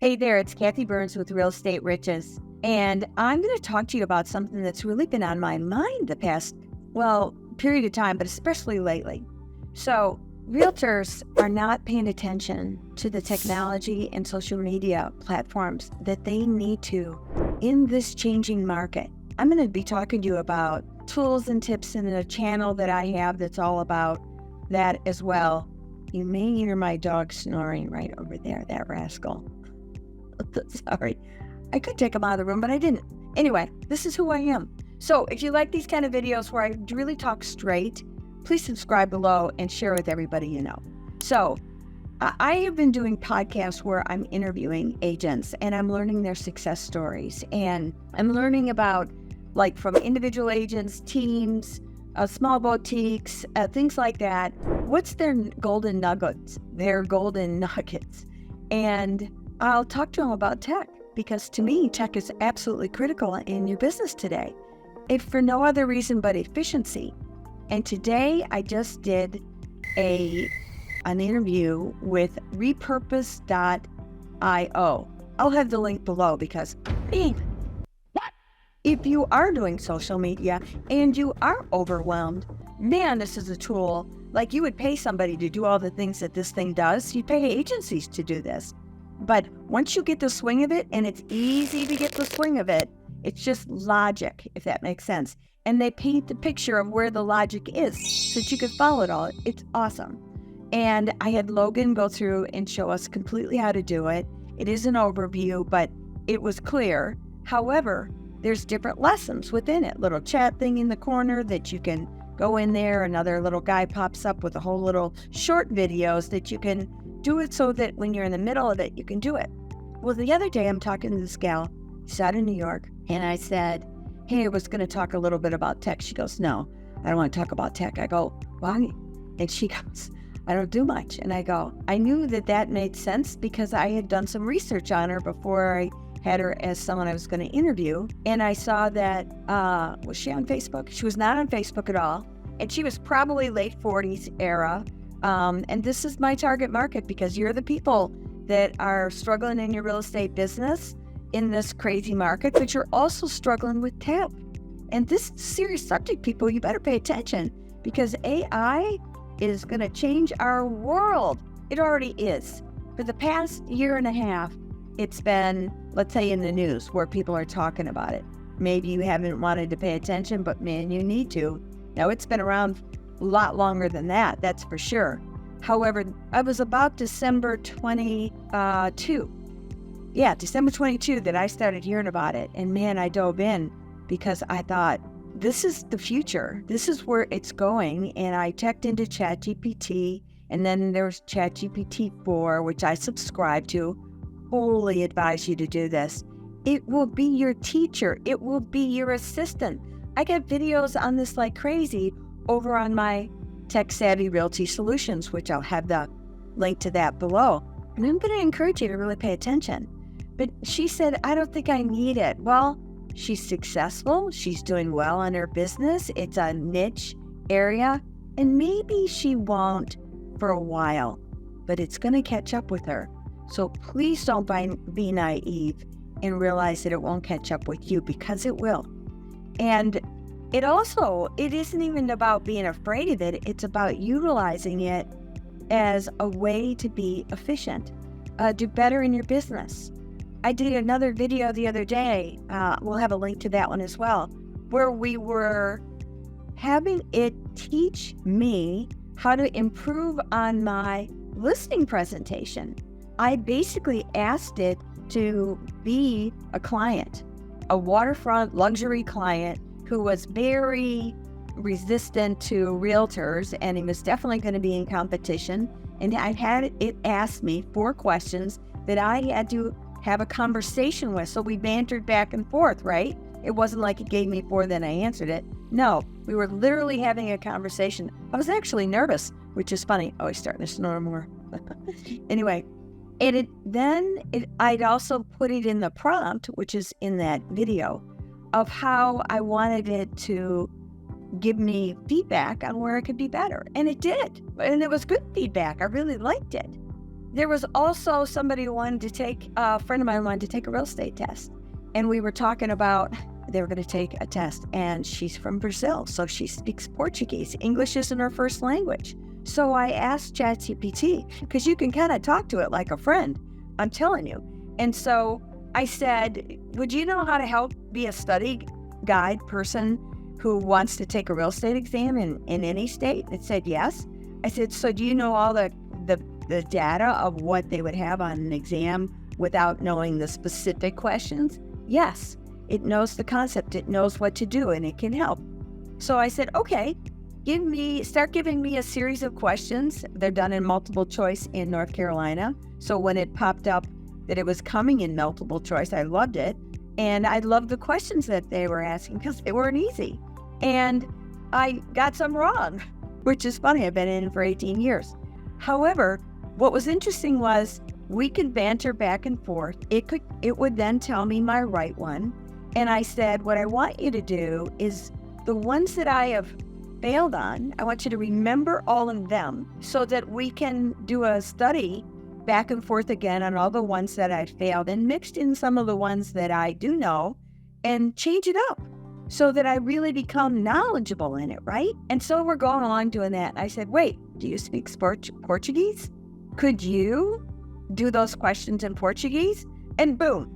Hey there, it's Kathy Byrns with Real Estate Riches, and I'm going to talk to you about something that's really been on my mind the past, period of time, but especially lately. So, realtors are not paying attention to the technology and social media platforms that they need to in this changing market. I'm going to be talking to you about tools and tips in a channel that I have that's all about that as well. You may hear my dog snoring right over there, that rascal. Sorry. I could take them out of the room, but I didn't. Anyway, this is who I am. So if you like these kind of videos where I really talk straight, please subscribe below and share with everybody you know. So I have been doing podcasts where I'm interviewing agents and I'm learning their success stories. And I'm learning about, like, from individual agents, teams, small boutiques, things like that. What's their golden nuggets? And I'll talk to them about tech, because to me, tech is absolutely critical in your business today, if for no other reason but efficiency. And today I just did an interview with repurpose.io. I'll have the link below because if you are doing social media and you are overwhelmed, man, this is a tool. Like, you would pay somebody to do all the things that this thing does. You'd pay agencies to do this. But once you get the swing of it, and it's easy to get the swing of it, it's just logic, if that makes sense. And they paint the picture of where the logic is so that you can follow it all. It's awesome. And I had Logan go through and show us completely how to do it. It is an overview, but it was clear. However, there's different lessons within it. Little chat thing in the corner that you can go in there. Another little guy pops up with a whole little short videos that you can do it so that when you're in the middle of it, you can do it. Well, the other day I'm talking to this gal, she's out in New York, and I said, hey, I was going to talk a little bit about tech. She goes, no, I don't want to talk about tech. I go, why? And she goes, I don't do much. And I go, I knew that made sense because I had done some research on her before I had her as someone I was going to interview. And I saw that, was she on Facebook? She was not on Facebook at all. And she was probably late 40s era. And this is my target market, because you're the people that are struggling in your real estate business in this crazy market, but you're also struggling with tech. And this is a serious subject, people. You better pay attention, because AI is going to change our world. It already is. For the past year and a half, it's been, let's say, in the news where people are talking about it. Maybe you haven't wanted to pay attention, but man, you need to. Now, it's been around a lot longer than that, that's for sure. However, I was about December 22 that I started hearing about it. And man, I dove in because I thought, this is the future. This is where it's going. And I checked into ChatGPT, and then there's ChatGPT 4, which I subscribe to. Wholly advise you to do this. It will be your teacher. It will be your assistant. I got videos on this like crazy over on my Tech Savvy Realty Solutions, which I'll have the link to that below. And I'm going to encourage you to really pay attention. But she said, I don't think I need it. Well, she's successful. She's doing well in her business. It's a niche area. And maybe she won't for a while, but it's going to catch up with her. So please don't be naive and realize that it won't catch up with you, because it will. And it isn't even about being afraid of it. It's about utilizing it as a way to be efficient, do better in your business. I did another video the other day. We'll have a link to that one as well, where we were having it teach me how to improve on my listing presentation. I basically asked it to be a client, a waterfront luxury client who was very resistant to realtors, and he was definitely going to be in competition. And I had it ask me 4 questions that I had to have a conversation with. So we bantered back and forth, right? It wasn't like it gave me 4, then I answered it. No, we were literally having a conversation. I was actually nervous, which is funny. Oh, he's starting to snore more. Anyway, and I'd also put it in the prompt, which is in that video, of how I wanted it to give me feedback on where it could be better. And it did. And it was good feedback. I really liked it. There was also somebody who wanted to take, a friend of mine wanted to take a real estate test. And we were talking about they were going to take a test. And she's from Brazil, so she speaks Portuguese. English isn't her first language. So I asked ChatGPT, because you can kind of talk to it like a friend, I'm telling you. And so I said, would you know how to help be a study guide person who wants to take a real estate exam in any state? It said yes. I said, so do you know all the data of what they would have on an exam without knowing the specific questions? Yes. It knows the concept, it knows what to do, and it can help. So I said, okay, start giving me a series of questions. They're done in multiple choice in North Carolina. So when it popped up that it was coming in multiple choice, I loved it. And I loved the questions that they were asking because they weren't easy. And I got some wrong, which is funny. I've been in it for 18 years. However, what was interesting was we could banter back and forth. It would then tell me my right one. And I said, what I want you to do is the ones that I have failed on, I want you to remember all of them so that we can do a study back and forth again on all the ones that I failed and mixed in some of the ones that I do know and change it up so that I really become knowledgeable in it, right? And so we're going along doing that. I said, wait, do you speak Portuguese? Could you do those questions in Portuguese? And boom,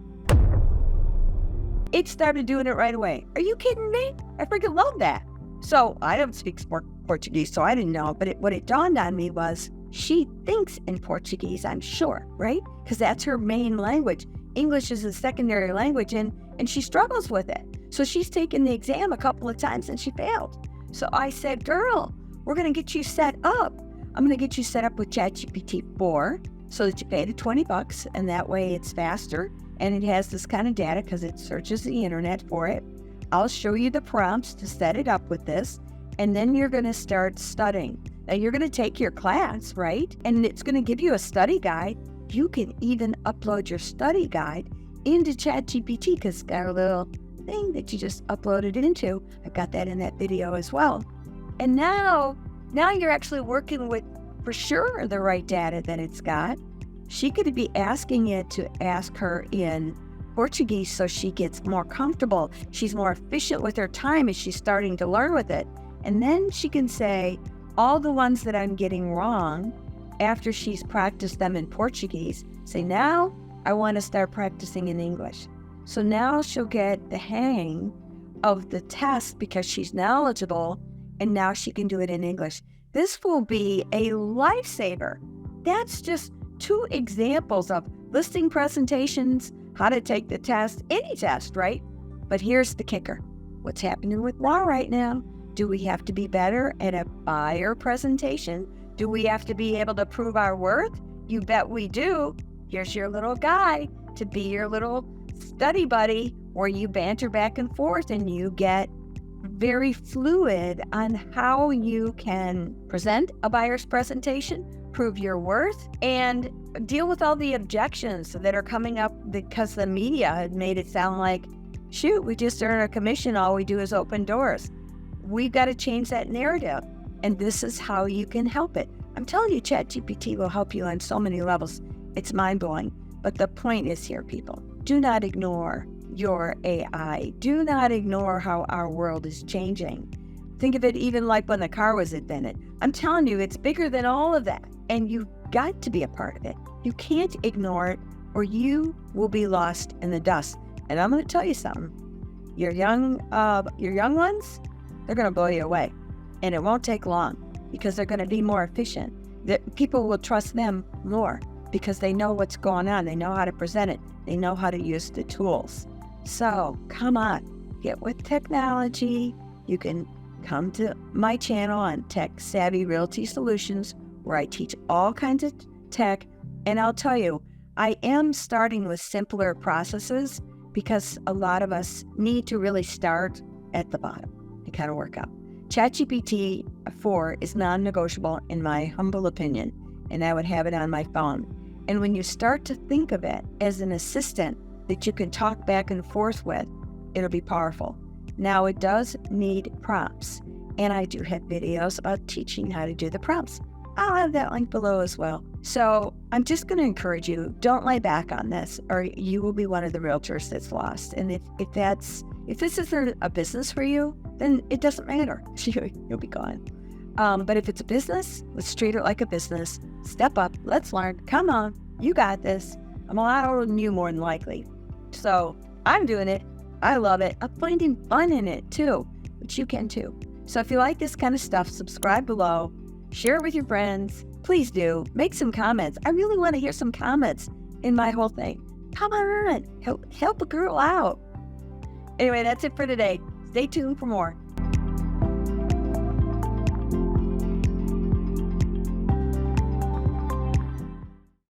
it started doing it right away. Are you kidding me? I freaking love that. So I don't speak Portuguese, so I didn't know. But what it dawned on me was she thinks in Portuguese, I'm sure, right? Because that's her main language. English is a secondary language, and she struggles with it. So she's taken the exam a couple of times and she failed. So I said, girl, we're going to get you set up. I'm going to get you set up with ChatGPT 4 so that you pay the $20, and that way it's faster. And it has this kind of data because it searches the internet for it. I'll show you the prompts to set it up with this, and then you're going to start studying. Now you're going to take your class, right? And it's going to give you a study guide. You can even upload your study guide into ChatGPT because it's got a little thing that you just upload it into. I got that in that video as well. And now you're actually working with, for sure, the right data that it's got. She could be asking it to ask her in Portuguese so she gets more comfortable. She's more efficient with her time as she's starting to learn with it. And then she can say, all the ones that I'm getting wrong, after she's practiced them in Portuguese, say, now I want to start practicing in English. So now she'll get the hang of the test because she's knowledgeable, and now she can do it in English. This will be a lifesaver. That's just 2 examples of listing presentations, how to take the test, any test, right? But here's the kicker. What's happening with law right now? Do we have to be better at a buyer presentation? Do we have to be able to prove our worth? You bet we do. Here's your little guy to be your little study buddy where you banter back and forth and you get very fluid on how you can present a buyer's presentation, prove your worth, and deal with all the objections that are coming up because the media had made it sound like, shoot, we just earn a commission, all we do is open doors. We've got to change that narrative, and this is how you can help it. I'm telling you, ChatGPT will help you on so many levels. It's mind-blowing. But the point is here, people, do not ignore your AI. Do not ignore how our world is changing. Think of it even like when the car was invented. I'm telling you, it's bigger than all of that, and you've got to be a part of it. You can't ignore it, or you will be lost in the dust. And I'm going to tell you something. Your young ones, they're going to blow you away, and it won't take long because they're going to be more efficient. People will trust them more because they know what's going on. They know how to present it. They know how to use the tools. So come on, get with technology. You can come to my channel on Tech Savvy Realty Solutions, where I teach all kinds of tech. And I'll tell you, I am starting with simpler processes because a lot of us need to really start at the bottom and kind of work up. ChatGPT 4 is non-negotiable in my humble opinion, and I would have it on my phone. And when you start to think of it as an assistant that you can talk back and forth with, it'll be powerful. Now, it does need prompts, and I do have videos of teaching how to do the prompts. I'll have that link below as well. So I'm just going to encourage you, don't lay back on this, or you will be one of the realtors that's lost. And if this isn't a business for you, then it doesn't matter. You'll be gone. But if it's a business, let's treat it like a business. Step up. Let's learn. Come on. You got this. I'm a lot older than you, more than likely. So I'm doing it. I love it. I'm finding fun in it too, but you can too. So if you like this kind of stuff, subscribe below, share it with your friends. Please do. Make some comments. I really want to hear some comments in my whole thing. Come on. Help a girl out. Anyway, that's it for today. Stay tuned for more.